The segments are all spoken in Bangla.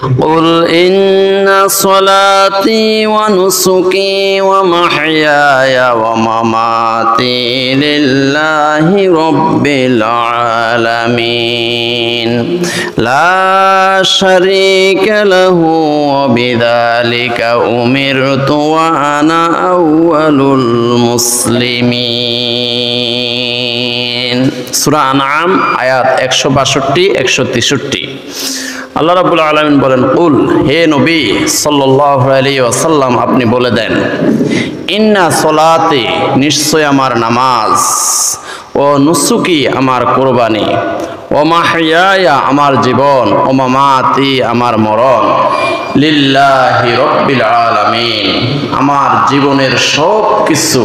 قل إن صلاتي ونسكي ومحياي ومماتي لله رب العالمين لا شريك له وبذلك أمرت وأنا أول المسلمين সূরা আনআম আয়াত 162 163 আল্লাহ রাব্বুল আলামিন বলেন কুল হে নবী সাল্লাল্লাহু আলাইহি ওয়াসাল্লাম আপনি বলে দেন ইন্না সলাতি নিশ্চয় আমার নামাজ ও নুসুকি আমার কুরবানি ও মাহইয়ায়া আমার জীবন ও মামাতি আমার মরণ লিল্লাহি রাব্বিল আলামিন আমার জীবনের সব কিছু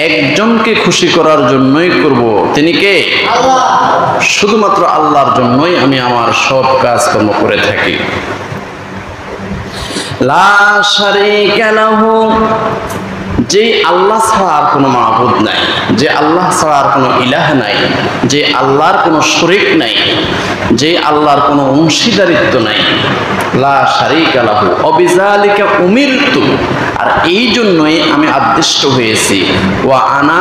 একজনকে খুশি করার জন্যই করব তিনি কে আল্লাহ শুধুমাত্র আল্লাহর জন্যই আমি আমার সব কাজকর্ম করে থাকি লা শারীকা লাহু যে আল্লাহ ছাড়া আর কোনো মাবুদ নাই যে আল্লাহ ছাড়া আর কোনো ইলাহ নাই যে আল্লাহর কোনো শরীক নাই যে আল্লাহর কোনো অংশীদারিত্ব নাই লা শারীকা লাহু অবিযালিকা উমিরতু আর এই জন্যই আমি আদিষ্ট হয়েছি ওয়া আনা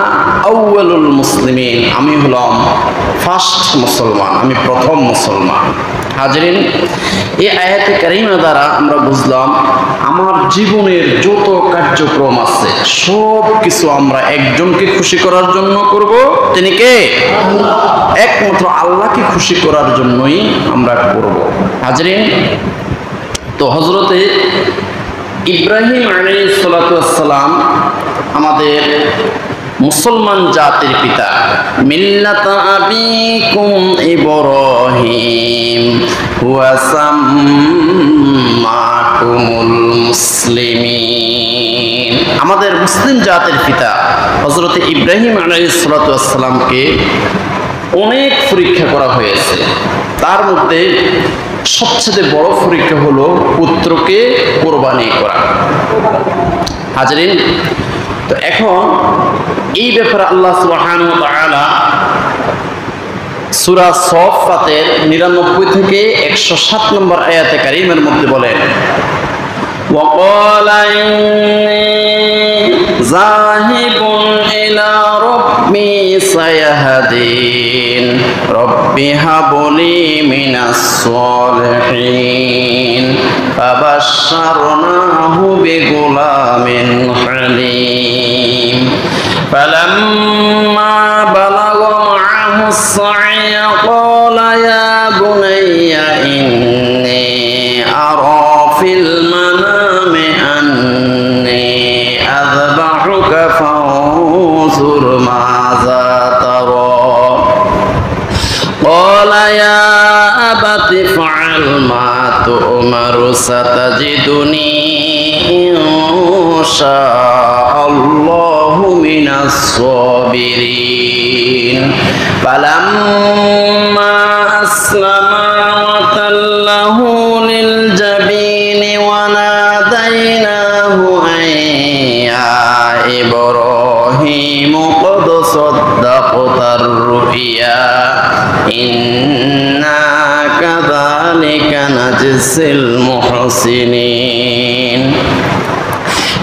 আউয়ালুল মুসলিমিন আমি হলাম ফার্স্ট মুসলমান আমি প্রথম মুসলমান হাজরিন এই আয়াতে কারিমা দ্বারা আমরা বুঝলাম আমার জীবনের যত কার্যক্রম আছে সব কিছু আমরা একজনকে খুশি করার জন্য করব তিনি কে আল্লাহ একমাত্র আল্লাহকে খুশি করার জন্যই আমরা করব হাজরিন তো হযরতে ইব্রাহিম আলাইহিস সালাতু ওয়াস সালাম আমাদের মুসলমান জাতির পিতা মিল্লাতা আবিকুম ইব্রাহিম ওয়া সাম্মাকুমুল মুসলিমিন আমাদের মুসলিম জাতির পিতা হযরত ইব্রাহিম আলাইহিস সালাতু ওয়াস সালামকে অনেক পরীক্ষা করা হয়েছে তার মধ্যে সবচেয়ে বড় পরীক্ষা হলো পুত্রকে কোরবানি করা হাজরিন তো এখন এই ব্যাপারে আল্লাহ সুবহানাহু ওয়া তাআলা সূরা সাফফাতের 99 থেকে 107 নম্বর আয়াতে কারিমের মধ্যে বলেন ওয়া ক্বালা ইন্নী যাহিবুন ইলা রাব্বি সায়াহদিন রাব্বি হাবলি মিনাস সালিহিন ফাবাশশারনাহু বিগুলামিন হালিম فلما بلغ معه السعي قال يا بني إني أرى في المنام أني أذبحك فانظر ماذا ترى قال يا أبت افعل ما تؤمر ستجدني إن شاء الله من الصابرين فلما أسلما وتله للجبين وناديناه أن يا إبراهيم قد صدقت الرؤيا إنا كذلك نجزي المحسنين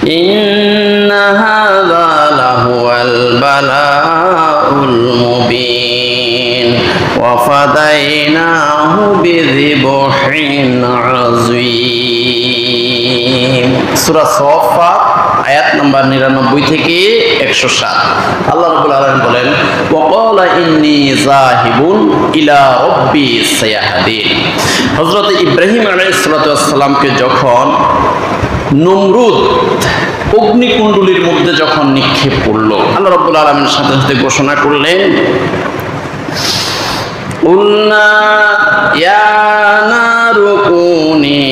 إن هذا لهو البلاء المبين وفديناه بذبح عظيم সূরা সাফফাত আয়াত নাম্বার 99 থেকে 107 আল্লাহ রাব্বুল আলামিন বলেন ওয়া ক্বালা ইন্নী যাহিবুন ইলা রাব্বি সায়াহদিন হযরত ইব্রাহিম আলাইহিস সালাতু ওয়াস সালামকে যখন নমরুদ অগ্নিকুণ্ডলীর মধ্যে যখন নিক্ষেপ করলো আল্লাহ রাব্বুল আলামিন সাথে সাথে ঘোষণা করলেন উল্লা ইয়া নারু কুনি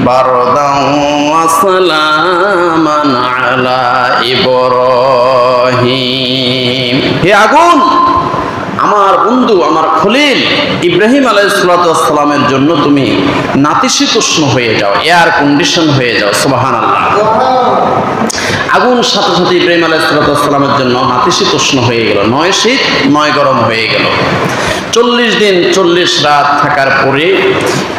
বারদান ওয়া সালামান আলা ইব্রাহিম হে আগুন আমার বন্ধু, আমার খলিল ইব্রাহিম আলাইহিস সালামের জন্য তুমি নাতিশীতোষ্ণ হয়ে যাও, এয়ার কন্ডিশন হয়ে যাও। সুবহানাল্লাহ। আগুন সাথে সাথে ইব্রাহিম আলাইহিস সালামের জন্য নাতিশীতোষ্ণ হয়ে গেল, নয় শীত নয় গরম হয়ে গেল। 40 দিন 40 রাত থাকার পরে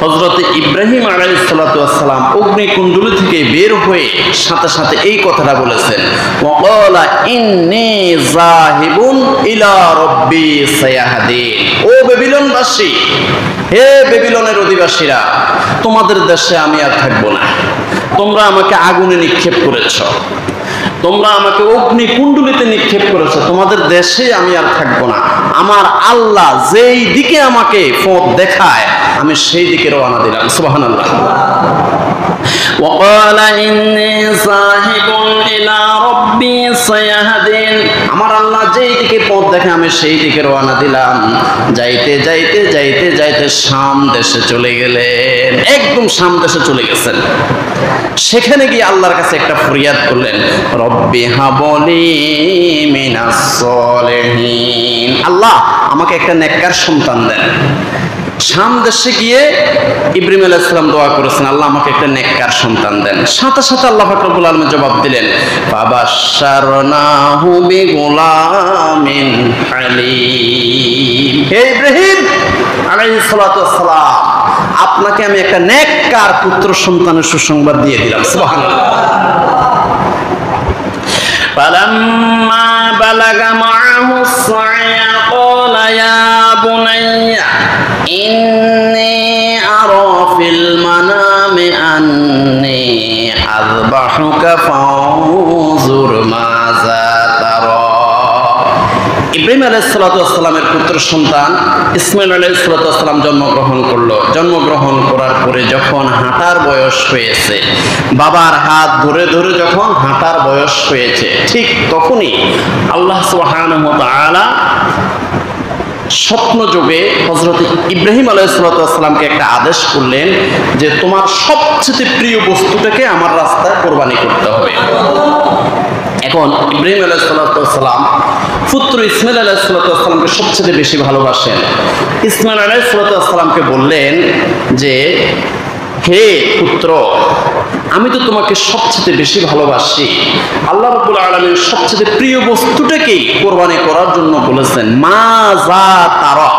হযরত ইব্রাহিম আলাইহিস সালাম অগ্নিকুণ্ডলী থেকে বের হয়ে সাথে সাথে এই কথাটা বলেছেন, ওয়াকালা ইন্নী যাহিবুন ইলা রাব্বি সায়াহদিন। ও বেবিলনবাসী, হে বেবিলনের অধিবাসীরা, তোমাদের দেশে আমি আর থাকবো না। তোমরা আমাকে আগুনে নিক্ষেপ করেছো, তোমরা আমাকে অগ্নিকুণ্ডলীতে নিক্ষেপ করেছো, তোমাদের দেশে আমি আর থাকবো না। আমার আল্লাহ যেই দিকে আমাকে পথ দেখায় আমি সেই দিকে রওনা দিলাম। সুবহানাল্লাহ। ওয়াকালা ইন্নী যাহিবুন ইলা রাব্বি সায়াহদিন। আমার আল্লাহ যেই দিকে পথ দেখে আমি সেই দিকে রওনা দিলাম। যাইতে যাইতে যাইতে যাইতে শাম দেশে চলে গেলেন, একদম শাম দেশে চলে গেছেন। সেখানে গিয়ে আল্লাহর কাছে একটা ফরিয়াদ করলেন, রব্বি হাবলি মিনাস সলিহিন। আল্লাহ আমাকে একটা নেককার সন্তান দেন। শাম দেশে গিয়ে ইব্রাহিম আলাইহিস সালাম দোয়া করেছেন, আল্লাহ আমাকে একটা নেককার সন্তান দেন। সাথে সাথে আল্লাহ পাক রব্বুল আলামিন জবাব দিলেন, ফাবাশশারনাহু বিগুলামিন হালিম। হে ইব্রাহিম আলাইহিস সালাম, আপনাকে আমি একটা নেককার পুত্র সন্তানের সুসংবাদ দিয়ে দিলাম। সুবহানাল্লাহ। ফালাম্মা বালাগা মাআহু সা'য়া ক্বালা ইয়া বুনাইয়া ইন্নী আরা ফিল মানামি আন্নী আযবাহুকা ফানজুর মাযা তারা। ইব্রাহিম আলাইহিস সালামের পুত্র সন্তান ইসমাঈল আলাইহিস সালাম জন্মগ্রহণ করলো। জন্মগ্রহণ করার পরে যখন হাঁটার বয়স হয়েছে, বাবার হাত ধরে ধরে যখন হাঁটার বয়স হয়েছে, ঠিক তখনই আল্লাহ সুবহানাহু ওয়া তাআলা স্বপ্ন যোগে হযরত ইব্রাহিম আলাইহিস সালামকে একটা আদেশ করলেন যে তোমার সবচেয়ে প্রিয় বস্তুটাকে আমার রাস্তায় কোরবানি করতে হবে। এখন ইব্রাহিম আলাইহিস সালাম পুত্র ইসমাঈল আলাইহিস সালামকে সবচেয়ে বেশি ভালোবাসেন। ইসমাঈল আলাইহিস সালামকে বললেন যে, হে পুত্র, আমি তো তোমাকে সবচেয়ে বেশি ভালোবাসি। আল্লাহ রাব্বুল আলামিন সবচেয়ে প্রিয় বস্তুটাকেই কোরবানি করার জন্য বলেছেন। মা যা তারা,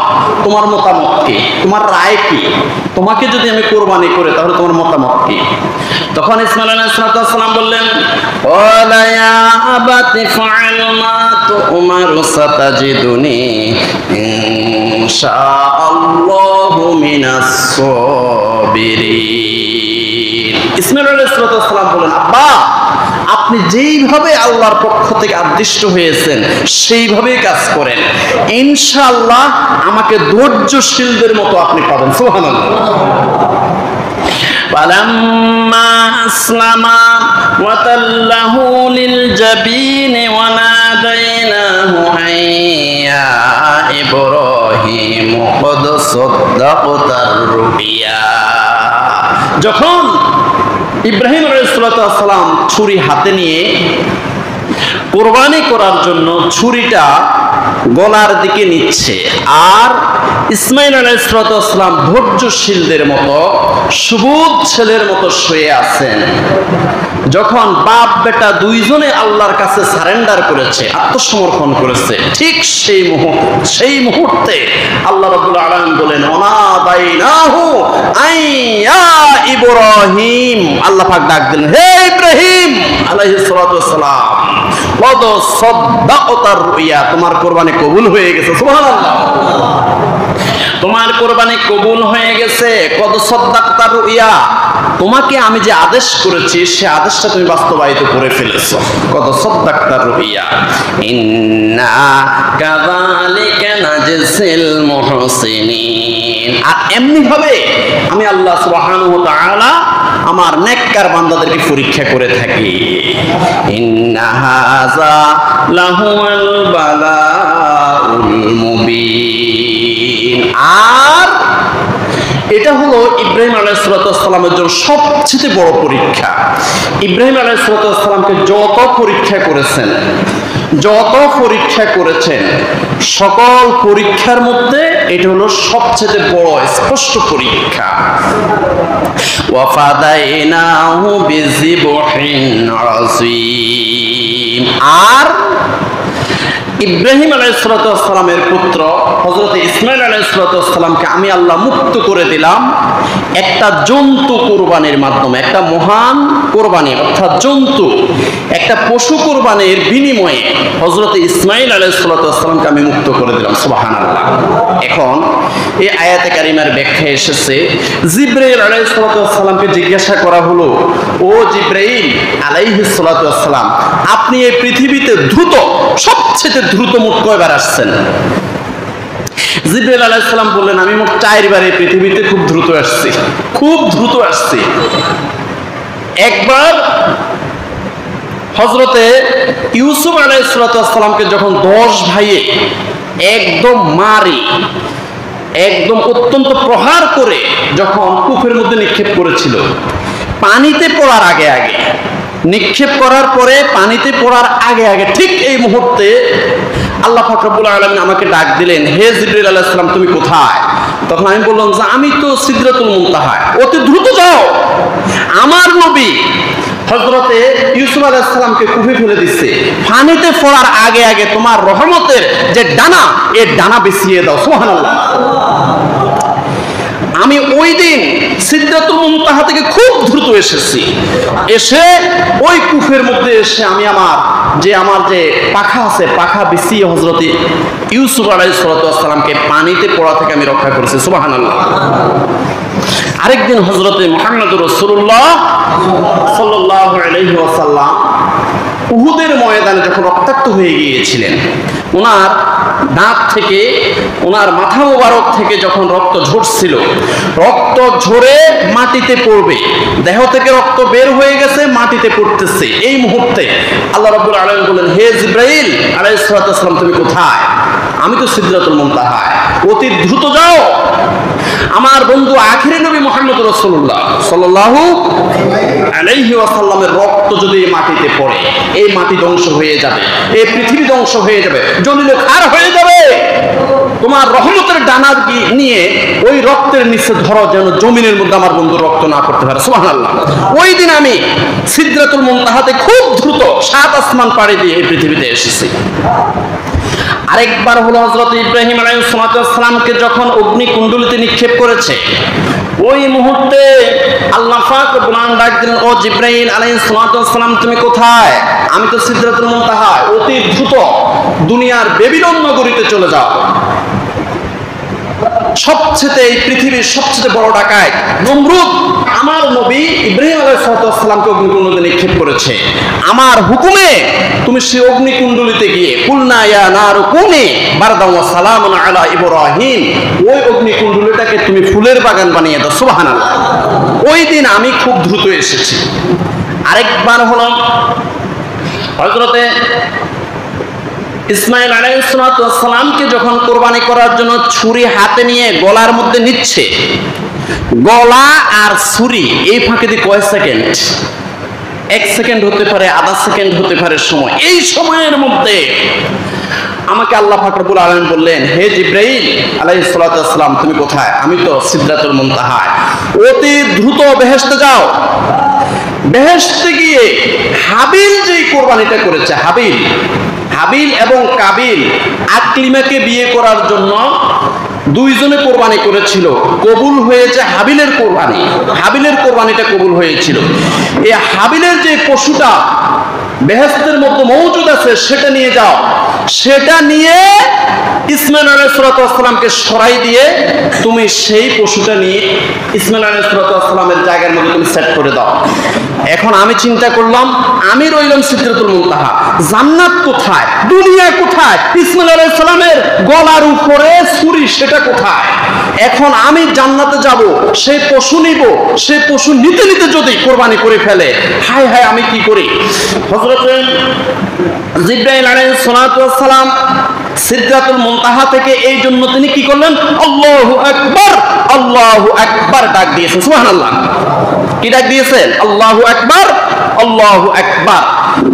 তোমার মতামত কি, তোমার রায় কি? তোমাকে যদি আমি কোরবানি করে তাহলে তোমার মতামত কি? তখন ইসমাঈল আলাইহিস সালাম বললেন, ওয়ালা ইয়া আবাতি ফাআল মা তু'মারু সাতাজিদুনি ইনশাআল্লাহু মিনাস সাবিরিন। ইসমাঈল আলাইহিস সালাম বলেন, আব্বা, আপনি যেইভাবে আল্লাহর পক্ষ থেকে আদিষ্ট হয়েছেন সেইভাবেই কাজ করেন, ইনশাআল্লাহ আমাকে ধৈর্যশীলদের মতো আপনি পাবেন। সুবহানাল্লাহ। ফালাম্মা আসলামা ওয়া তাল্লাহু লিল জাবিন ওয়া নাদাইনাহু আইয়া ইব্রাহিম ক্বাদ সাদ্দাকতার রুবিয়া। যখন ইব্রাহিম আলাইহিস সালাম ছুরি হাতে নিয়ে কোরবানি করার জন্য ছুরিটা গলার দিকে নিচ্ছে, আর ইসমাঈল আলাইহিস সালাম ধৈর্যশীলদের মতো সুবুধ ছেলের মতো শুয়ে আছেন। যখন বাপ বেটা দুইজনে আল্লাহর কাছে সারেন্ডার করেছে, আত্মসমর্পণ করেছে, ঠিক সেই মুহূর্তে আল্লাহ রাব্বুল আলামিন বলেন, ওয়ানাদাইনাহু আইয়া ইব্রাহিম। আল্লাহ পাক ডাক দিলেন, হে ইব্রাহিম আলাইহিস সালাম, কদ সাদ্দাকতার রুইয়া, তোমার কোরবানি কবুল হয়ে গেছে। সুবহানাল্লাহ। তোমার কোরবানি কবুল হয়ে গেছে। কদ সাদ্দাকতার রুইয়া, তোমাকে আমি যে আদেশ করেছি সে আদেশটা তুমি বাস্তবায়িত করে ফেলেছো। কদ সাদ্দাকতার রুইয়া ইন্না কাযালিকা নাজসিল মুহসিনিন। আর এমনি ভাবে আমি আল্লাহ সুবহানাহু ওয়া তাআলা আমার নেককার বান্দাদেরকে পরীক্ষা করে থাকি। ইন্না হাযা লাহুল বালাউল মুবিন। আর এটা হলো ইব্রাহিম আলাইহিসসালামের জন্য সবচেয়ে বড় পরীক্ষা। ইব্রাহিম আলাইহিসসালামকে যত পরীক্ষা করেছেন সকল পরীক্ষার মধ্যে এটা হলো সবচেয়ে বড় স্পষ্ট পরীক্ষা। ওয়াফাদাইনাহু বিযিবহিন আযীম। আর ইব্রাহিম আলাইহিসসালামের পুত্র হযরত ইসমাঈল আলাইহিসসালামকে আমি আল্লাহ মুক্ত করে দিলাম একটা জন্তু কুরবানির মাধ্যমে, একটা মহান কুরবানি অর্থাৎ জন্তু, একটা পশু কুরবানির বিনিময়ে হযরত ইসমাঈল আলাইহিসসালামকে আমি মুক্ত করে দিলাম। সুবহানাল্লাহ। এখন এই আয়াতে কারিমার ব্যাখ্যা এসেছে, জিবরাইল আলাইহিসসালামকে জিজ্ঞাসা করা হলো, ও জিবরাইল আলাইহিসসালাম, আপনি এই পৃথিবীতে সবচেয়ে দ্রুত মোট কয়বার আসছেন? জিবরাইল আলাইহিস সালাম বললেন, আমি মোট 4 বার এই পৃথিবীতে খুব দ্রুত আসছি। একবার হযরতে ইউসুফ আলাইহিস সালামকে যখন 10 ভাইয়ে একদম অত্যন্ত প্রহার করে যখন কূপের মধ্যে নিক্ষেপ করেছিল, পানিতে পড়ার আগে নিক্ষেপ করার পরে পানিতে পড়ার আগে ঠিক এই মুহূর্তে আল্লাহ পাক রব্বুল আলামিন আমাকে ডাক দিলেন, হে জিবরাইল আলাইহিস সালাম, তুমি কোথায়? তখন আমি বললাম যে আমি তো সিদরাতুল মুনতাহা, অতি দ্রুত যাও। আমার নবী হযরতে ইউসুফ আলাইহিস সালামকে কূপে ফেলে দিচ্ছে, পানিতে পড়ার আগে তোমার রহমতের যে ডানা, এই ডানা বিছিয়ে দাও। সুবহানাল্লাহ। আমি ওই দিন সিদরাতুল মুনতাহা থেকে খুব দ্রুত এসে ওই কূপের মধ্যে এসে আমি আমার যে পাখা আছে, পাখা বিছিয়ে হযরত ইউসুফ আলাইহিস সালামকে পানিতে পড়া থেকে আমি রক্ষা করেছি। সুবহানাল্লাহ। আরেকদিন হযরতে মুহাম্মদুর রাসূলুল্লাহ সাল্লাল্লাহু আলাইহি ওয়াসাল্লাম উহুদের ময়দানে যখন রক্তাক্ত হয়ে গিয়েছিলেন, ওনার দাঁত থেকে, ওনার মাথা মোবারক থেকে যখন রক্ত ঝরছিল, রক্ত ঝরে মাটিতে পড়বে, দেহ থেকে রক্ত বের হয়ে গেছে, মাটিতে পড়তেছে, এই মুহূর্তে আল্লাহ রাব্বুল আলামিন বলেন, হে জিবরাইল আলাইহিস সালাম, তুমি কোথায়? আমি তো সিদরাতুল মুনতাহা, অতি দ্রুত যাও। আমার বন্ধু আখিরি নবী মুহাম্মদ রাসূলুল্লাহ সাল্লাল্লাহু আলাইহি ওয়াসাল্লামের রক্ত যদি মাটিতে পড়ে, এই মাটি ধ্বংস হয়ে যাবে, এই পৃথিবী ধ্বংস হয়ে যাবে, জমিন খার হয়ে যাবে। তোমার রহমতের ডানা নিয়ে ওই রক্তের নিচে ধরো, যেন জমিনের মধ্যে আমার বন্ধু রক্ত না পড়তে পারে। সুবহানাল্লাহ। ওই দিন আমি সিদরাতুল মুনতাহাতে খুব দ্রুত 7 আসমান পাড়ি দিয়ে এই পৃথিবীতে এসেছি। আরেকবার হলো হযরত ইব্রাহিম আলাইহিস সালামকে যখন অগ্নিকুণ্ডলিতে নিক্ষেপ করেছে, ওই মুহূর্তে আল্লাহ পাক রব্বুল আলামিন ডাক দিলেন, ও জিবরাইল আলাইহিস সালাম, তুমি কোথায়? আমি তো সিদরাতুল মুনতাহা, অতি দ্রুত দুনিয়ার বেবিলন নগরীতে চলে যাও। এই পৃথিবীর সবচেয়ে বড় ডাকাত নমরুদ আমার নবী ইব্রাহিম আলাইহিস সালামকে অগ্নিকুণ্ডলিতে নিক্ষেপ করেছে। আমার হুকুমে তুমি সেই অগ্নিকুণ্ডলিতে গিয়ে কুলনা ইয়া নারু কুনি বারদান ওয়া সালামুন আলা ইব্রাহিম, ওই অগ্নিকুণ্ডলিটাকে তুমি ফুলের বাগান বানিয়ে দাও। সুবহানাল্লাহ। ওই দিন আমি খুব দ্রুত এসেছি। আরেকবার হলো হযরতে ইসমাঈল আলাইহিস সালামকে যখন কোরবানি করার জন্য ছুরি হাতে নিয়ে গলার মধ্যে নিচ্ছে, গলা আর ছুরি এই ফাঁকে দিয়ে কয় সেকেন্ড, 1 সেকেন্ড হতে পারে, আধা সেকেন্ড হতে পারে সময়, এই সময়ের মধ্যে আমাকে আল্লাহ পাক রব্বুল আলামিন বললেন, হে জিবরাইল আলাইহিস সালাম, তুমি কোথায়? আমি তো সিদরাতুল মুনতাহা, অতি দ্রুত বেহেশতে যাও। বেহেশতে গিয়ে হাবিল যেই কোরবানিটা করেছে, হাবিল এবং কাবিল আকলিমাকে বিয়ে করার জন্য দুইজনে কোরবানি করেছিল, কবুল হয়েছে হাবিলের কোরবানিটা কবুল হয়েছিল। এই হাবিলের যে পশুটা বেহেশতের মধ্যে মওজুদ আছে, সেটা নিয়ে যাও, সেটা নিয়ে ইসমাঈল আলাইহিস সালামকে সরাই দিয়ে তুমি সেই পশুটা নিয়ে ইসমাঈল আলাইহিস সালামের জায়গার মধ্যে তুমি সেট করে দাও। এখন আমি চিন্তা করলাম, আমি রইলাম সিদরাতুল মুনতাহা, জান্নাত কোথায়, দুনিয়া কোথায়, ইসমাঈল আলাইহিস সালামের গলার উপরে ছুরি সেটা কোথায়? এখন আমি জান্নাতে যাব, সেই পশু নিব, সেই পশু নিতে যদি কোরবানি করে ফেলে, হায় হায় আমি কি করি? হযরত জিবরাইল আলাইহিস সালাম সিদরাতুল মুনতাহা থেকে এই জন্য তিনি কি করলেন? আল্লাহু আকবার, আল্লাহু আকবার ডাক দিয়েছেন। সুবহানাল্লাহ। কি ডাক দিয়েছেন? আল্লাহু আকবার, আল্লাহু আকবার।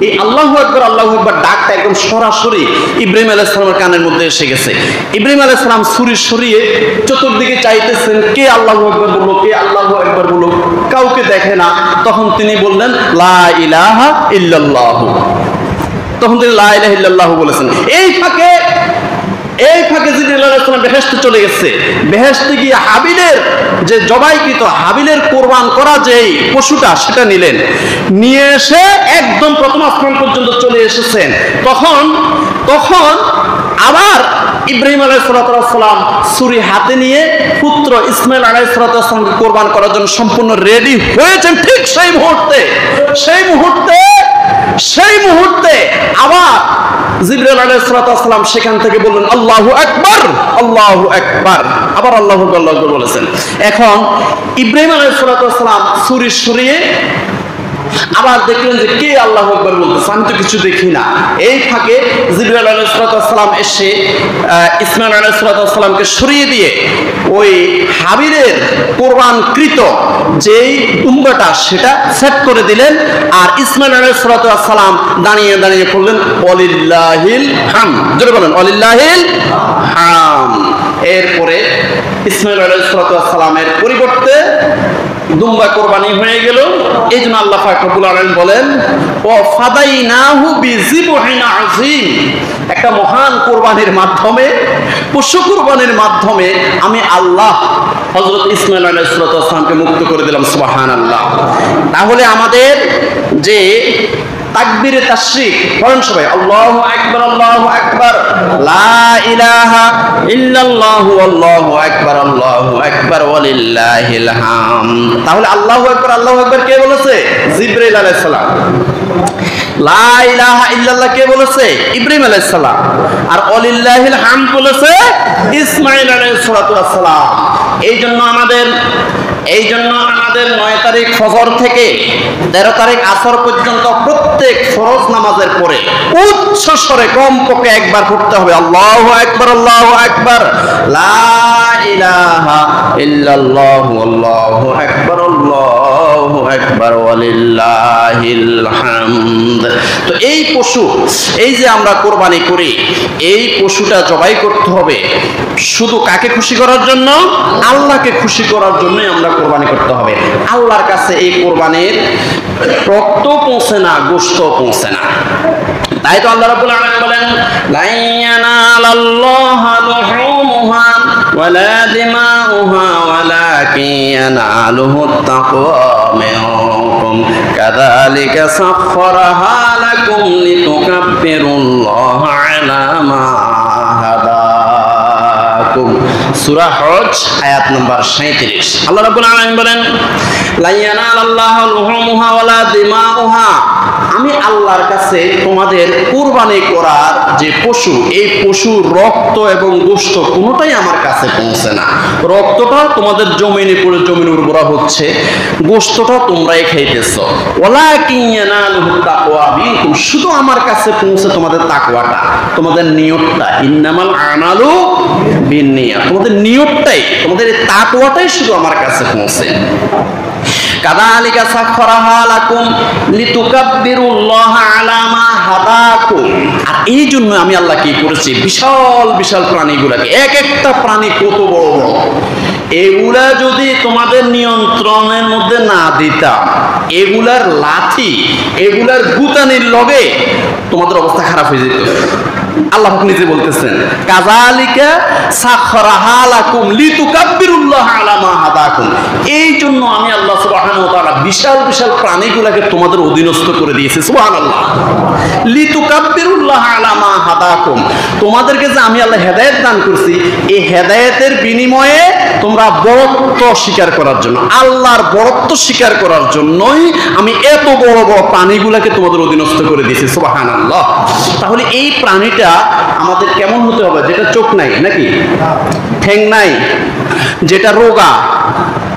এই আল্লাহু আকবার, আল্লাহু আকবার ডাকটা একদম সরাসরি ইব্রাহিম আলাইহিস সালামের কানের মধ্যে এসে গেছে। ইব্রাহিম আলাইহিস সালাম ছুরি সরিয়ে চতুর্দিকে চাইতেছেন, কে আল্লাহু আকবার বলল, কে আল্লাহু আকবার বলল, কাউকে দেখে না। তখন তিনি বললেন লা ইলাহা ইল্লাল্লাহ। তখন তিনি লা ইলাহা ইল্লাল্লাহ বলেছেন। এই ফাঁকে জিবরাইল আলাইহিস সালাম বেহেশতে চলে গেছে। বেহেশতে গিয়ে হাবিলের যে জবাইকৃত, হাবিলের কোরবান করা যেই পশুটা সেটা নিলেন, নিয়ে এসে একদম প্রথম আসমান পর্যন্ত চলে এসেছেন। তখন আবার ইব্রাহিম আলাইহিস সালাম ছুরি হাতে নিয়ে পুত্র ইসমাইল আলাইহিস সালামকে কোরবান করার জন্য সম্পূর্ণ রেডি হয়েছেন। ঠিক সেই মুহূর্তে আবার জিবরাইল আলাইহিস সালাম সেখান থেকে বললেন আল্লাহু আকবার, আল্লাহু আকবার। আবার আল্লাহু আকবার, আল্লাহু আকবার বলেছেন। এখন ইব্রাহিম আলাইহিস সালাম ছুরি সরিয়ে আবার দেখলেন যে কে আল্লাহু আকবার বলতেছে, আমি তো কিছু দেখি না। এই ফাঁকে জিবরাইল আলাইহিস সালাম এসে ইসমাইল আলাইহিস সালামকে সরিয়ে দিয়ে ওই হাবিলের কোরবানকৃত যেই দুম্বাটা সেটা সেট করে দিলেন। আর ইসমাইল আলাইহিস সালাম দাঁড়িয়ে দাঁড়িয়ে বললেন ওয়ালিল্লাহিল হাম। জোরে বলেন ওয়ালিল্লাহিল হাম। এরপরে ইসমাইল আলাইহিস সালামের পরিবর্তে দুম্বা কোরবানি হয়ে গেল। এই জন্য আল্লাহ পাক রব্বুল আলামিন বলেন ও ফাদাইনাহু বিযিবহিন আযীম। একটা মহান কোরবানির মাধ্যমে, পশু কোরবানির মাধ্যমে আমি আল্লাহ হযরত ইসমাইল আলাইহিস সালামকে মুক্ত করে দিলাম। সুবহানাল্লাহ। তাহলে আমাদের যে তাকবীরে তাশরিক পড়েন সবাই, আল্লাহু আকবার, আল্লাহু আকবার, লা ইলাহা ইল্লাল্লাহু, আল্লাহু আকবার, আল্লাহু আকবার, ওয়ালিল্লাহিল হামদ। তাহলে আল্লাহু আকবার, আল্লাহু আকবার কে বলেছে? জিবরাইল আলাইহিস সালাম। লা ইলাহা ইল্লাল্লাহ কে বলেছে? ইব্রাহিম আলাইহিস সালাম। আর ওয়ালিল্লাহিল হামদ বলেছে ইসমাঈল আলাইহিস সালাম। এই জন্য আমাদের 9 তারিখ ফজর থেকে 13 তারিখ আসর পর্যন্ত প্রত্যেক ফরজ নামাজের পরে উচ্চ স্বরে কমপক্ষে একবার পড়তে হবে আল্লাহু আকবার, আল্লাহু আকবার, লা ইলাহা ইল্লাল্লাহু, আল্লাহু আকবার, আল্লাহু আকবার, ওয়ালিল্লাহিল হামদ। তো এই পশু, এই যে আমরা কোরবানি করি, এই পশুটা জবাই করতে হবে শুধু কাকে খুশি করার জন্য? আল্লাহকে খুশি করার জন্যই আমরা কোরবানি করতে হবে। আল্লাহর কাছে এই কোরবানির রক্ত পৌঁছে না, গোশত পৌঁছে না। তাই তো আল্লাহ রাব্বুল আলামিন বলেন লা ইয়ানালাল্লাহু লুহুমুহা ওয়ালা দিমাউহা ওয়ালাকিন ইয়ানালুহুত তাকওয়া মিনকুম কাযালিকা সাখখারাহা লাকুম লিতুকাব্বিরুল্লাহা আলা মা হাদাকুম। সূরা হজ আয়াত নাম্বার 37। আল্লাহ রাব্বুল আলামিন বলেন লা ইয়ানালাল্লাহু লুহুমুহা ওয়ালা দিমাউহা। আমি আল্লাহর কাছে তোমাদের কুরবানি করার যে পশু, এই পশুর রক্ত এবং গোশত কোনোটাই আমার কাছে পৌঁছে না। রক্তটা তোমাদের জমিনে পড়ে জমিন উর্বরা হচ্ছে, গোশতটা তোমরাই খাইতেছো। ওয়ালাকিন ইয়ানালুহুত তাকওয়া মিনকুম। শুধু আমার কাছে পৌঁছে তোমাদের তাকওয়াটা, তোমাদের নিয়তটা। ইন্নামাল আমালু বিন্নিয়াত। তোমাদের নিয়তটাই, তোমাদের এই তাকওয়াটাই শুধু আমার কাছে পৌঁছে। কাযালিকা সাখখারাহা লাকুম লিতুকাব্বিরুল্লাহা আলা মা হাদাকুম। আর এই জন্য আমি আল্লাহ কি করেছি, বিশাল বিশাল প্রাণীগুলাকে, এক একটা প্রাণী কত বড় বড়, এগুলা যদি তোমাদের নিয়ন্ত্রণের মধ্যে না দিতাম, এগুলার লাথি, এগুলার গুতানির লগে তোমাদের অবস্থা খারাপ হয়ে যেত। আল্লাহ নিজে বলতেছেন কাযালিকা সাখখারাহা লাকুম লিতুকাব্বিরুল্লাহা আলা মা হাদাকুম। এই জন্য আমি আল্লাহ সুবহানাহু ওয়া তাআলা বিশাল বিশাল প্রাণীগুলোকে তোমাদের অধীনস্থ করে দিয়েছি। সুবহানাল্লাহ। লিতুকাব্বিরুল্লাহা আলা মা হাদাকুম। তোমাদেরকে যে আমি আল্লাহ হেদায়েত দান করছি, এই হেদায়েতের বিনিময়ে তোমরা বড়ত্ব স্বীকার করার জন্য, আল্লাহর বড়ত্ব স্বীকার করার জন্যই আমি এত বড় বড় প্রাণীগুলোকে তোমাদের অধীনস্থ করে দিয়েছি। সুবহানাল্লাহ। তাহলে এই প্রাণীটা আমাদের কেমন হতে হবে? যেটা চোখ নাই, নাকি ঠ্যাং নাই, যেটা রোগা,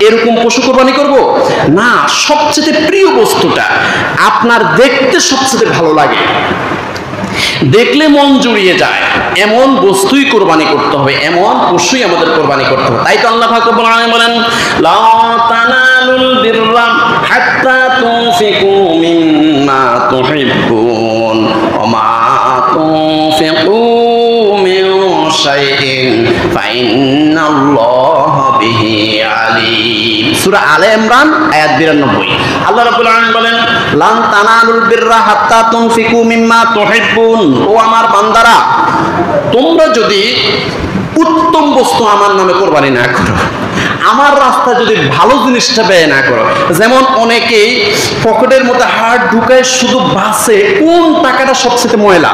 এরকম পশু কোরবানি করব না। সবচেয়ে প্রিয় বস্তুটা আপনার দেখতে সবচেয়ে ভালো লাগে, দেখলে মন জুড়িয়ে যায় এমন বস্তুই কোরবানি করতে হবে, এমন পশুই আমাদের কোরবানি করতে হবে। তাই তো আল্লাহ পাক রব্বুল আলামিন বলেন, লা তানালুল বিররা হাত্তা তুনফিকু মিম্মা তুহিব্বুন ওয়া মা তুনফিকু মিন শাইইন ফাইন্নাল্লাহা বিহি আলিম। সূরা আলে ইমরান আয়াত 92। আল্লাহ রাব্বুল আলামিন বলেন, লান তানালুল বিররা হাত্তা তুনফিকু মিম্মা তুহিব্বুন। ও আমার বান্দারা, তোমরা যদি উত্তম বস্তু আমার নামে কোরবানি না করো, আমার রাস্তা যদি ভালো জিনিসটা ব্যয় না করো, যেমন অনেকেই পকেটের মধ্যে হাত ঢুকায় শুধু বাসে কোন টাকাটা সবচেয়ে ময়লা,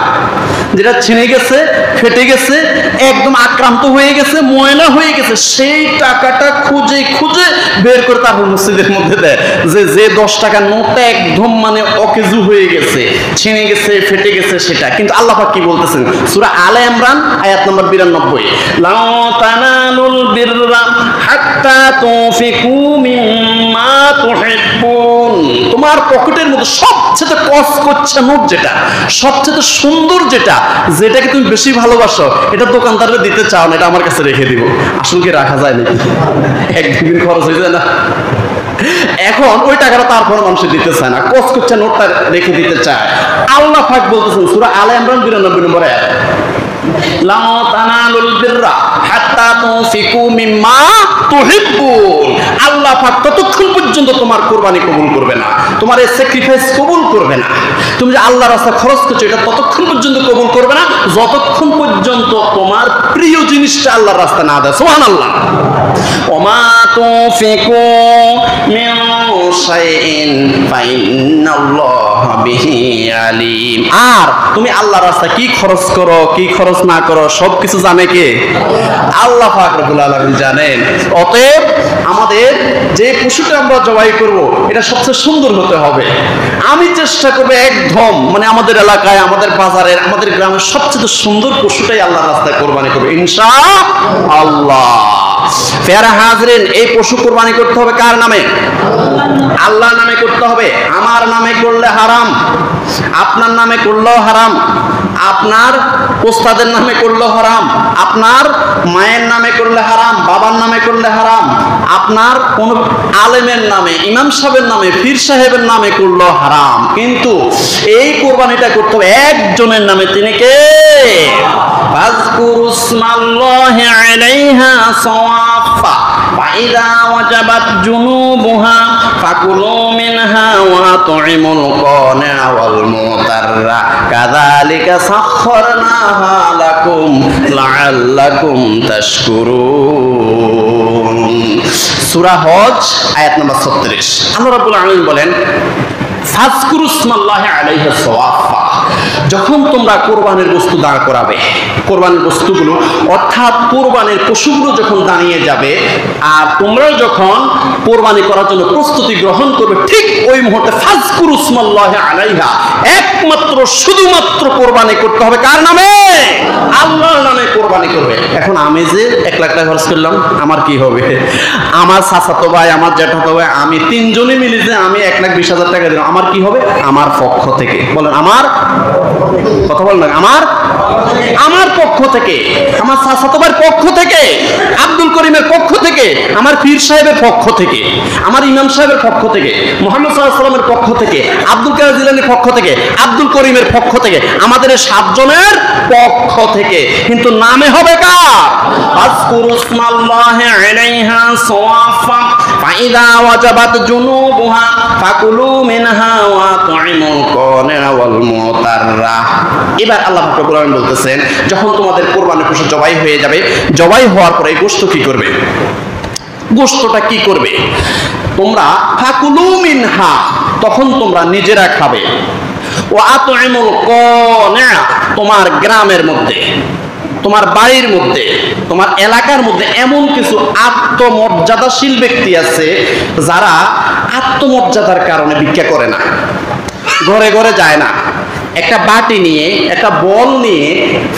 যেটা ছিঁড়ে গেছে, ফেটে গেছে, একদম আক্রান্ত হয়ে গেছে, ময়লা হয়ে গেছে, সেই টাকাটা খুঁজে খুঁজে বের করে তারপর মসজিদের মধ্যে দেয়, যে 10 টাকার নোটটা একদম মানে অকেজু হয়ে গেছে, ছিঁড়ে গেছে, ফেটে গেছে সেটা। কিন্তু আল্লাহ পাক কি বলতেছেন? সূরা আলে ইমরান আয়াত নম্বর 92, লা তানালুল বিররা হাত্তা তুনফিকু মিম্মা তুহিব্বুন। তোমার পকেটের মধ্যে সবচেয়ে কচকচে নোট যেটা, সবচেয়ে সুন্দর যেটা, যেটাকে তুমি বেশি ভালোবাসো, এটা দোকানদারকে দিতে চাও না, এটা আমার কাছে রেখে দিব। আসলে কি রাখা যায় নাকি? একদিন খরচ হয়ে যায় না। এখন ওই টাকাটা তারপর মানুষ দিতে চায় না, কচকচে নোটটা রেখে দিতে চায়। আল্লাহ পাক বলতেছেন সূরা আলে ইমরান 92 নম্বর আয়াত, লা তানালুল বিররা হাত্তা তুনফিকু মিম্মা তুহিব্বুন। আল্লাহ পাক ততক্ষণ পর্যন্ত তোমার কুরবানি কবুল করবে না, তোমার এই স্যাক্রিফাইস কবুল করবে না, তুমি যে আল্লাহর রাস্তায় খরচ করছো এটা ততক্ষণ পর্যন্ত কবুল করবে না যতক্ষণ পর্যন্ত তোমার প্রিয় জিনিসটা আল্লাহর রাস্তায় না দেয়। সুবহানাল্লাহ। ওমা তুনফিকু মিন শাইইন ফাইন্নাল্লাহা বিহি আলিম। আর তুমি আল্লাহর রাস্তায় কি খরচ করো, কি খরচ না করো, সবকিছু জানে কে? আল্লাহ পাক রব্বুল আলামিন জানেন। অতএব আমাদের যে পশুটা আমরা জবাই করব এটা সবচেয়ে সুন্দর হতে হবে। আমি চেষ্টা করব একদম মানে আমাদের এলাকায়, আমাদের বাজারের, আমাদের গ্রামের সবচেয়ে সুন্দর পশুটাই আল্লাহর রাস্তায় কোরবানি করব ইনশাআল্লাহ। ফেরা হাজরিন, এই পশু কোরবানি করতে হবে কার নামে? আল্লাহর নামে করতে হবে। আমার নামে করলে হারাম, আপনার নামে করলেও হারাম, আপনার ওস্তাদের নামে করলে হারাম, আপনার মায়ের নামে করলে হারাম, বাবার নামে করলে হারাম, আপনার কোন আলেমের নামে, ইমাম সাহেবের নামে, পীর সাহেবের নামে করলে হারাম। কিন্তু এই কোরবানিটা করতে হবে একজনের নামে, তিনি কে? ফাযকুরুসমাল্লাহি আলাইহা সাওয়াফা ফাইদা ওয়াজাবাত জুনুবুহা ফাকুলু মিনহা ওয়া তুইমুল কানিআ ওয়াল মুতাররা কাযালিকা সাখখারনাহা লাকুম লাআল্লাকুম তাশকুরুন। সূরা হজ আয়াত নম্বর 36। আল্লাহ রাব্বুল আলামিন বলেন, ফাযকুরুসমাল্লাহি আলাইহা সাওয়াফা। যখন তোমরা কোরবানির বস্তু দাঁড় করাবে, কোরবানির বস্তুগুলো অর্থাৎ কোরবানির পশুগুলো যখন দাঁড়িয়ে যাবে আর তোমরাও যখন কোরবানি করার জন্য প্রস্তুতি গ্রহণ করবে, ঠিক ওই মুহূর্তে ফাযকুরুসমাল্লাহি আলাইহা, একমাত্র শুধুমাত্র কোরবানি করতে হবে কার নামে? আল্লাহর নামে কোরবানি করবে। এখন আমি যে 1 লাখ টাকা খরচ করলাম, আমার কি হবে? আমার চাচাতো ভাই, আমার জ্যাঠাতো ভাই, আমি তিনজনে মিলে যে আমি 1,20,000 টাকা দিলাম, আমার কি হবে? আমার পক্ষ থেকে বলেন, আমার কথা বলেন না, আমার পক্ষ থেকে, আমার চাচাতো ভাইয়ের পক্ষ থেকে, আব্দুল করিমের পক্ষ থেকে, আমার পীর সাহেবের পক্ষ থেকে, আমার ইমাম সাহেবের পক্ষ থেকে, মুহাম্মদ সাল্লাল্লাহু আলাইহি ওয়াসাল্লামের পক্ষ থেকে, আব্দুল কাদের জিলানীর পক্ষ থেকে, আব্দুল করিমের পক্ষ থেকে, আমাদের 7 জনের পক্ষ থেকে। কিন্তু নামে হবে কার? ফাযকুরুসমাল্লাহি আলাইহা সাওয়াফা ফাইদা ওয়াজাবাত জুনুবুহা ফাকুলু মিনহা ওয়া তুইমুল কানিআ ওয়াল মুতাররা। এবার আল্লাহ পাক রব্বুল আলামিন বলতেছেন, যখন তোমাদের কোরবানির পশু জবাই হয়ে যাবে, জবাই হওয়ার পরে এই গোশত কি করবে? গোশতটা কি করবে? তোমরা ফাকুলু মিনহা, তখন তোমরা নিজেরা খাবে। ওয়া তুইমুল কানিআ, তোমার গ্রামের মধ্যে, তোমার বাড়ির মধ্যে, তোমার এলাকার মধ্যে এমন কিছু আত্মমর্যাদাশীল ব্যক্তি আছে যারা আত্মমর্যাদার কারণে ভিক্ষা করে না, ঘরে ঘরে যায় না, একটা বাটি নিয়ে, একটা বল নিয়ে,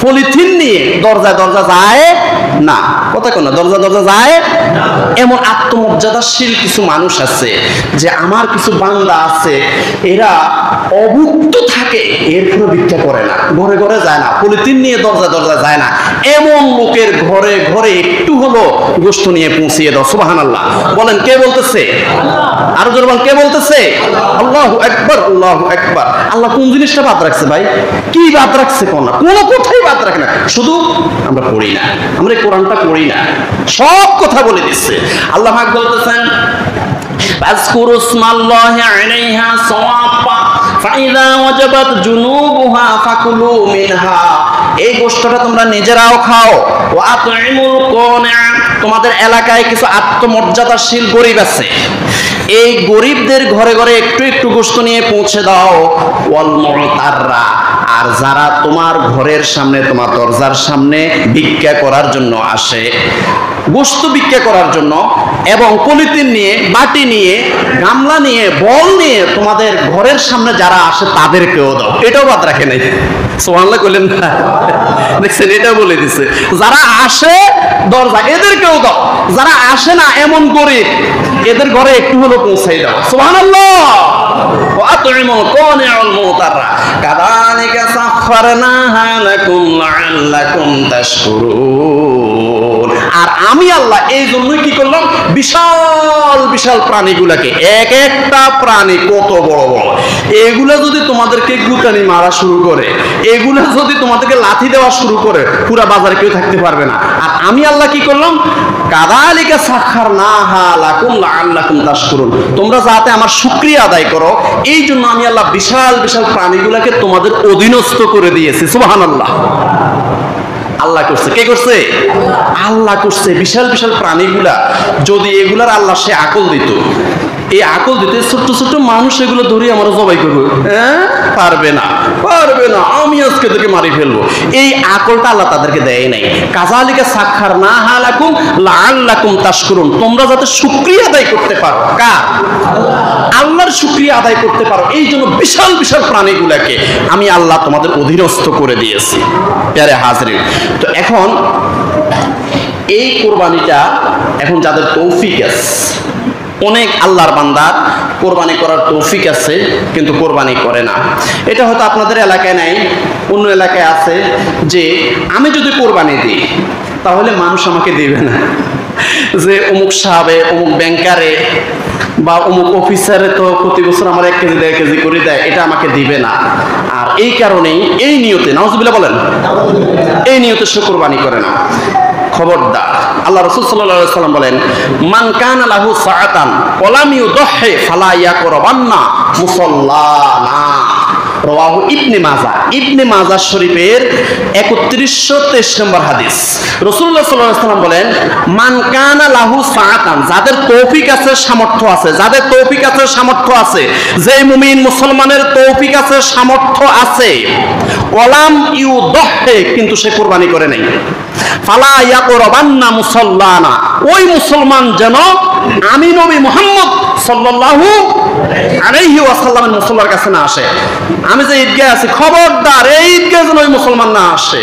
পলিথিন নিয়ে দরজা দরজা যায় না। কথা কোন দরজা দরজা যায়? এমন আত্মমর্যাদাশীল কিছু মানুষ আছে যে আমার কিছু বান্দা আছে, এরা অভুক্ত থাকে, এরপরে ভিক্ষা করে না, ঘরে ঘরে যায় না, পলিথিন নিয়ে দরজা দরজা যায় না। এমন লোকের ঘরে ঘরে একটু হলো গোশত নিয়ে পৌঁছিয়ে দাও। সুবহানাল্লাহ বলেন, কে বলতেছে? আরো জোরে বলেন, কে বলতেছে? আল্লাহু আকবার, আল্লাহু আকবার। আল্লাহ কোন জিনিসটা বাদ রাখছে ভাই? কি বাদ রাখছে? কোন কথাই বাদ রাখে না। শুধু আমরা পড়ি না, আমরা কোরআনটা পড়ি না, সব কথা বলে দিচ্ছে। আল্লাহ পাক বলতেছেন ফাজকুরু ইসমাল্লাহি আলাইহা সাওয়াফা ফাইযা ওয়াজাবাত জুনুবুহা ফাকুলু মিনহা। এই গোশতটা তোমরা নিজেরাও খাও। ওয়া আতইমুল কানিআ, তোমাদের এলাকায় কিছু আত্মমর্যাদাশীল গরিব আছে, এই গরিবদের ঘরে ঘরে একটু একটু গোশত নিয়ে পৌঁছে দাও। ওয়াল মুতাররা, আর যারা তোমার ঘরের সামনে, তোমার দরজার সামনে ভিক্ষা করার জন্য আসে, গোশত ভিক্ষা করার জন্য, এবং পলিথিন নিয়ে, বাটি নিয়ে, গামলা নিয়ে, বল নিয়ে তোমাদের ঘরের সামনে যারা আসে তাদেরকেও দাও। এটাও বাদ রাখে নাই। সুবহানাল্লাহ কইলেন না? দেখছেন, এটা বলে দিছে, যারা আসে দরজা এদেরকেও দাও, যারা আসে না এমন গরিব এদের ঘরে একটু হলো পৌঁছাই দাও। সুবহানাল্লাহ। ওয়া আতইমুল কানিআল মুতাররা কাযালিকা সাখখারনাহা লাকুম লাআল্লাকুম তাশকুরুন। আর আমি আল্লাহ এই জন্যই কি করলাম, বিশাল বিশাল প্রাণীগুলাকে, এক একটা প্রাণী কত বড় বড়, এগুলা যদি তোমাদেরকে গুতানি মারা শুরু করে, এগুলা যদি তোমাদেরকে লাথি দেওয়া শুরু করে, পুরা বাজারে কেউ থাকতে পারবে না। আর আমি আল্লাহ কি করলাম, কাযালিকা সাখখারনাহা লাকুম লাআল্লাকুম তাশকুরুন, তোমরা যাতে আমার শুকরিয়া আদায় করো, এই জন্য আমি আল্লাহ বিশাল বিশাল প্রাণীগুলাকে তোমাদের অধীনস্থ করে দিয়েছি। সুবহানাল্লাহ। আল্লাহ করছে, কে করছে? আল্লাহ করছে। বিশাল বিশাল প্রাণীগুলা যদি এগুলার আল্লাহ সে আকল দিত, এই আকল দিতে ছোট্ট ছোট্ট মানুষ এগুলো ধরে আমরা জবাই করবো, হ্যাঁ পারবে না, পারবে না, আমি আজকে তোকে মারি ফেলবো, এই আকলটা আল্লাহ তাদেরকে দেয় নাই। কাযালিকা সাখখারনাহা লাকুম লাআল্লাকুম তাশকুরুন, তোমরা যাতে শুকরিয়া আদায় করতে পারো। কার? আল্লাহর শুকরিয়া আদায় করতে পারো, এই জন্য বিশাল বিশাল প্রাণীগুলাকে আমি আল্লাহ তোমাদের অধীনস্থ করে দিয়েছি। প্যারে হাজরিন, তো এখন এই কোরবানিটা এখন যাদের তৌফিক আছে, অনেক আল্লাহর বান্দার কোরবানি করার তৌফিক আছে কিন্তু কোরবানি করে না। এটা হয়তো আপনাদের এলাকায় নাই, অন্য এলাকায় আছে যে আমি যদি কোরবানি দিই তাহলে মানুষ আমাকে দিবে না, যে অমুক সাহেবে, অমুক ব্যাংকারে বা অমুক অফিসারে তো প্রতি বছর আমার 1 কেজি 1.5 কেজি করে দেয়, এটা আমাকে দিবে না। আর এই কারণেই, এই নিয়তে, নাউজুবিল্লাহ বলেন, এই নিয়তে সে কোরবানি করে না। খবরদার, আল্লাহ রাসূল সাল্লাল্লাহু আলাইহি ওয়াসাল্লাম বলেন, মান কানা লাহু সাআতান ওয়া লাম ইউদহি ফালা ইয়াকরাবান্না মুসাল্লানা। রাওয়াহু ইবনে মাজাহ, ইবনে মাজাহ শরীফের 3123 নম্বর হাদিস। রাসূলুল্লাহ সাল্লাল্লাহু আলাইহি ওয়াসাল্লাম বলেন, মান কানা লাহু সাআতান, যাদের তৌফিক আছে, সামর্থ্য আছে, যাদের তৌফিক আছে, সামর্থ্য আছে, যে মুমিন মুসলমানের তৌফিক আছে, সামর্থ্য আছে, ওয়ালাম ইউদহি, কিন্তু সে কুরবানি করে নাই, ফালা ইয়াকরাবান্না মুসাল্লানা, ওই মুসলমান যেন আমি নবী মুহাম্মদ সাল্লাল্লাহু আলাইহি ওয়াসাল্লামের মুসল্লার কাছে না আসে। আমি যে ঈদগাহে আছি, খবরদার এই ঈদগাহে যেন ওই মুসলমান না আসে,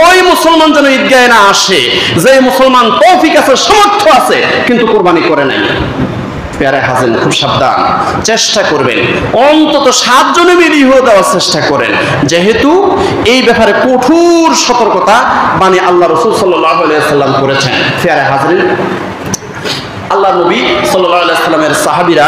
ওই মুসলমান যেন ঈদগাহে না আসে যে মুসলমান তৌফিক আছে, সামর্থ্য আছে কিন্তু কোরবানি করে নাই। প্যারে হাজির, খুব সাবধান, চেষ্টা করবেন অন্তত 7 জনে মিলিয়ে দেওয়ার চেষ্টা করেন, যেহেতু এই ব্যাপারে কঠোর সতর্কতা মানে আল্লাহ রাসূল সাল্লাল্লাহু আলাইহি ওয়াসাল্লাম করেছেন। প্যারে হাজির, আল্লাহ নবী সাল্লাল্লাহু আলাইহি ওয়াসাল্লামের সাহাবীরা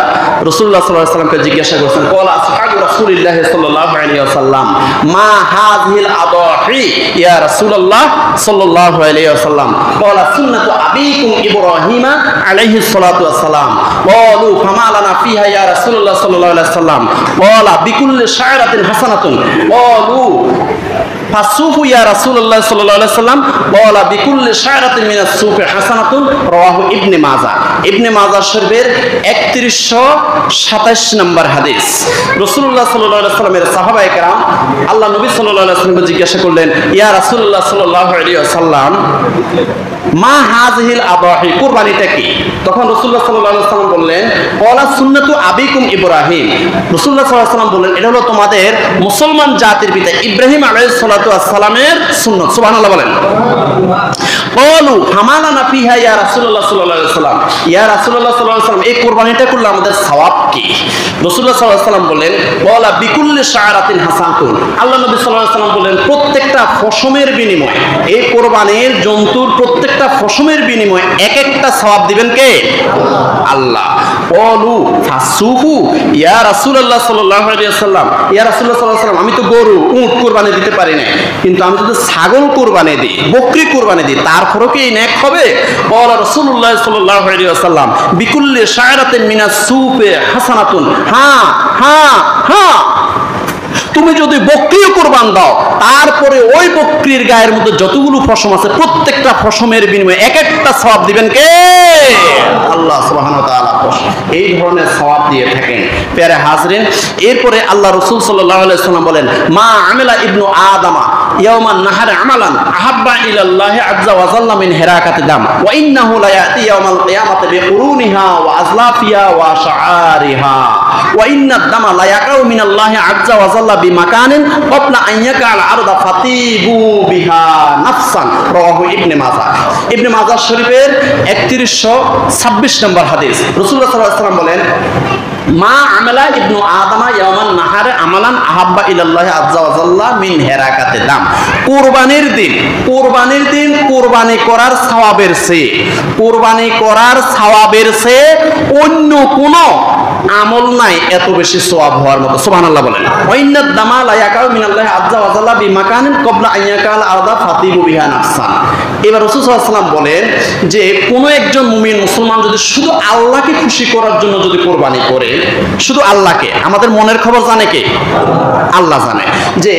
রাসূলুল্লাহ সাল্লাল্লাহু আলাইহি ওয়াসাল্লামকে জিজ্ঞাসা করেছেন, ক্বালা আসহাবু রাসূলিল্লাহ সাল্লাল্লাহু আলাইহি ওয়াসাল্লাম মা হাযিহিল আদাহি ইয়া রাসূলুল্লাহ সাল্লাল্লাহু আলাইহি ওয়াসাল্লাম, ক্বালা সুন্নাতু আবিকুম ইব্রাহিম আলাইহিস সালাতু ওয়াসসালাম, ক্বালু ফামা লানা ফিহা ইয়া রাসূলুল্লাহ সাল্লাল্লাহু আলাইহি ওয়াসাল্লাম, ক্বালা বিকুল্লি শা'রাতিন হাসানাতুন, ক্বালু ফাসুফু ইয়া রাসূলুল্লাহ সাল্লাল্লাহু আলাইহি ওয়াসাল্লাম, ক্বালা বিকুল্লি শা'রাতিন মিনাস সুফি হাসানাতুন। রাওয়াহু ইবনে মাজাহ, ইবনে মাজাহ শরীফের 3127 নম্বর হাদিস। রাসূলুল্লাহ সাল্লাল্লাহু আলাইহি ওয়াসাল্লামের সাহাবায়ে কেরাম আল্লাহ নবী সাল্লাল্লাহু আলাইহি ওয়াসাল্লামকে জিজ্ঞাসা করলেন, ইয়া রাসূলুল্লাহ সাল্লাল্লাহু আলাইহি ওয়াসাল্লাম মা হাযিহিল আদাহি, কুরবানিটা কি? তখন রাসূলুল্লাহ সাল্লাল্লাহু আলাইহি ওয়াসাল্লাম বললেন, ক্বালা সুন্নাতু আবিকুম ইব্রাহিম। রাসূলুল্লাহ সাল্লাল্লাহু আলাইহি ওয়াসাল্লাম বললেন, এটা হলো তোমাদের মুসলমান জাতির পিতা ইব্রাহিম আলাইহিস সালাতু ওয়াস সালামের সুন্নাত। সুবহানাল্লাহ বলেন। ক্বালু হামালানা ফিহা ইয়া রাসূলুল্লাহ সাল্লাল্লাহু আলাইহি ওয়াসাল্লাম, ইয়া রাসূলুল্লাহ সাল্লাল্লাহু আলাইহি ওয়াসাল্লাম এই কুরবানিটা করলে আমাদের সওয়াব কি? রাসূলুল্লাহ সাল্লাল্লাহু আলাইহি ওয়াসাল্লাম বলেন ওয়ালা বিকুল্লি শাআরাতিন হাসানাতুন, আল্লাহ নবী সাল্লাল্লাহু আলাইহি ওয়াসাল্লাম বলেন প্রত্যেকটা ফসমের বিনিময়ে, এই কুরবানির জন্তুর প্রত্যেকটা ফসমের বিনিময়ে এক একটা সওয়াব দিবেন কে? আল্লাহ। ক্বালু ফাসুহু ইয়া রাসূলুল্লাহ সাল্লাল্লাহু আলাইহি ওয়াসাল্লাম, ইয়া রাসূলুল্লাহ সাল্লাল্লাহু আলাইহি ওয়াসাল্লাম আমি তো গরু উট কুরবানি দিতে পারি না, কিন্তু আমি যদি ছাগল কুরবানি দিই, বকরি কুরবানি দিই, তারপরও কি নেক হবে? ক্বালা রাসূলুল্লাহ সাল্লাল্লাহু আলাইহি ওয়াসাল্লাম বিকুল্লি শাআরাতিন মিনাস সুফি হাসানাতুন, হ্যাঁ হ্যাঁ হ্যাঁ, তুমি যদি বকরিও কুরবান দাও, তারপরে ওই বকরির গায়ের মধ্যে যতগুলো ফসম আছে প্রত্যেকটা ফসমের বিনিময়ে এক একটা সওয়াব দিবেন কে? আল্লাহ সুবহানাহু ওয়া তাআলা। এই ধরনের সওয়াব দিয়ে থাকেন। প্যারে হাজরিন, এরপরে আল্লাহ রাসূল সাল্লাল্লাহু আলাইহি ওয়াসাল্লাম বলেন মা আমিলা ইবনু আদামা ইয়াওমান নাহার আমালান আহাব্বা ইলাল্লাহি আযজা ওয়া জাল্লা মিন হিরাকাতি দাম ওয়া ইন্নাহু লা ইয়াতি ইয়াওমাল কিয়ামাতি বিকুরুনিহা ওয়া আযলাফিহা ওয়া শাআরিহা ওয়া ইন্নাদ দামা লা ইয়াকাউ মিনাল্লাহি আযজা ওয়া জাল্লা বিমাকানিন ক্বাবলা আন ইয়াকাল আরদা ফাতিবু বিহা নাফসান, রাওয়াহু ইবনে মাজাহ। ইবনে মাজাহ শরীফের 3126 নম্বর হাদিস। রাসূলুল্লাহ সাল্লাল্লাহু আলাইহি ওয়াসাল্লাম বলেন মা আমেলা ইবনু আদামা ইয়াওমান নাহারে আমালান আহাব্বা ইলাল্লাহি আযজা ওয়া জাল্লা মিন হিরাকাতি দাম, কুরবানির দিন কুরবানি করার সওয়াবের চেয়ে, কুরবানি করার সওয়াবের চেয়ে অন্য কোন আমল নাই এত বেশি সওয়াব হওয়ার মতো। সুবহানাল্লাহ বলেন। ওয়াইন্নাদ দামা লা ইয়াকাউ মিনাল্লাহি আযজা ওয়া জাল্লা বিমাকানিন ক্বাবলা আন ইয়াকাল আরদা ফাতিবু বিহা নাফসান। এবার রাসূল সাল্লাল্লাহু আলাইহি ওয়াসাল্লাম বলেন যে কোন একজন মুমিন মুসলমান যদি শুধু আল্লাহকে খুশি করার জন্য যদি কুরবানি করে, শুধু আল্লাহকে, আমাদের মনের খবর জানে কে? আল্লাহ জানে, যে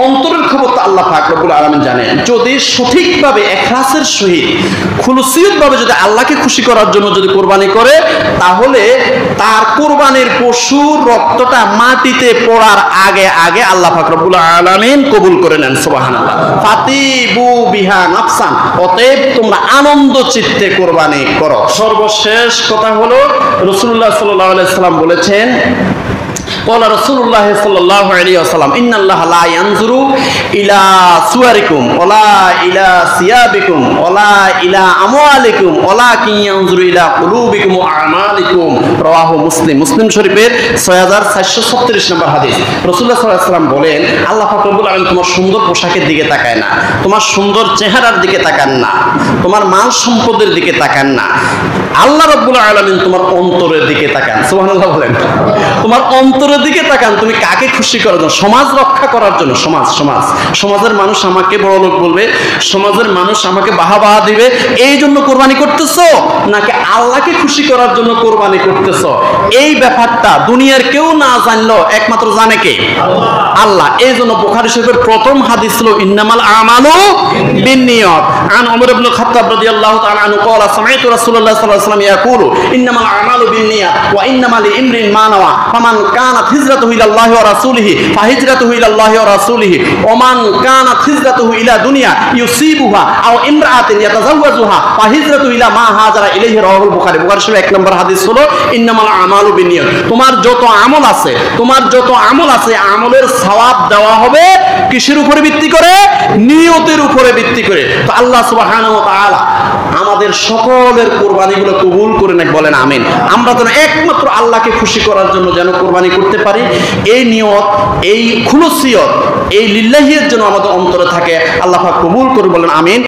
অন্তরের খবর তো আল্লাহ পাক রব্বুল আলামিন জানেন। যদি সঠিকভাবে ইখলাসের সহিত খুলুসিয়তভাবে যদি আল্লাহকে খুশি করার জন্য যদি কুরবানি করে, তাহলে তার কুরবানির পশুর রক্তটা মাটিতে পড়ার আগে আগে আল্লাহ পাক রব্বুল আলামিন কবুল করে নেন। সুবহানাল্লাহ। ফাতিবু বিহা নাফসান, অতএব তোমরা আনন্দ চিত্তে কুরবানি করো। সর্বশেষ কথা হলো রাসূলুল্লাহ সাল্লাল্লাহু আলাইহি ওয়াসাল্লাম বলেছেন قال رسول الله صلى الله عليه وسلم إن الله لا ينظر إلى صوركم ولا إلى ثيابكم ولا إلى أموالكم ولكن ينظر إلى قلوبكم وأعمالكم رواه মুসলিম। মুসলিম শরীফের 6436 নম্বর হাদিস। রাসূলুল্লাহ সাল্লাল্লাহু আলাইহি ওয়াসাল্লাম বলেন আল্লাহ পাক রব্বুল আলামিন তোমার সুন্দর পোশাকের দিকে তাকায় না, তোমার সুন্দর চেহারার দিকে তাকান না, তোমার মাল সম্পদের দিকে তাকান না, আল্লাহ রাব্বুল আলামিন তোমার অন্তরের দিকে তাকান। সুবহানাল্লাহ বলেন। তোমার অন্তরের দিকে তাকান, তুমি কাকে খুশি করার জন্য? সমাজ রক্ষা করার জন্য। সমাজের মানুষ আমাকে বড় লোক বলবে, সমাজের মানুষ আমাকে বাহবা দিবে, এই জন্য কোরবানি করতেছো, নাকি আল্লাহকে খুশি করার জন্য কোরবানি করতেছো? এই ব্যাপারটা দুনিয়ার কেউ না জানলো, একমাত্র জানে কে? আল্লাহ। এই জন্য বুখারী শরীফের প্রথম হাদিস হলো ইন্নামাল আমালু বিন্নিয়াত। আন ওমর ইবনে খাত্তাব রাদিয়াল্লাহু তাআলা আনহু قال سمعت رسول الله صلى الله عليه وسلم يقول انما الاعمال بالنيات وانما لامرئ ما نوى فمن كانت هجرته الى الله ورسوله فهجرته الى الله ورسوله ومن كانت هجرته الى دنيا يصيبها او امرأة يتزوجها فهجرته الى ما هاجر اليه رواه البخاري। বুখারী শরীফ 1 নম্বর হাদিস হলো ইন্নামাল আমালু বিন্নিয়াত। তোমার যত আমল আছে আমলের সওয়াব দেওয়া হবে কিসের উপরে ভিত্তি করে? নিয়তের উপরে ভিত্তি করে। তো আল্লাহ সুবহানাহু ওয়া তাআলা আমাদের সকলের কুরবানিগুলো কবুল করে নেন, বলেন আমিন। আমরা যেন একমাত্র আল্লাহকে খুশি করার জন্য যেন কুরবানি করতে পারি, এই নিয়ত, এই খুলুসিয়ত, এই লিল্লাহিয়ত যেন আমাদের অন্তরে থাকে। আল্লাহ পাক কবুল করে, বলেন আমিন।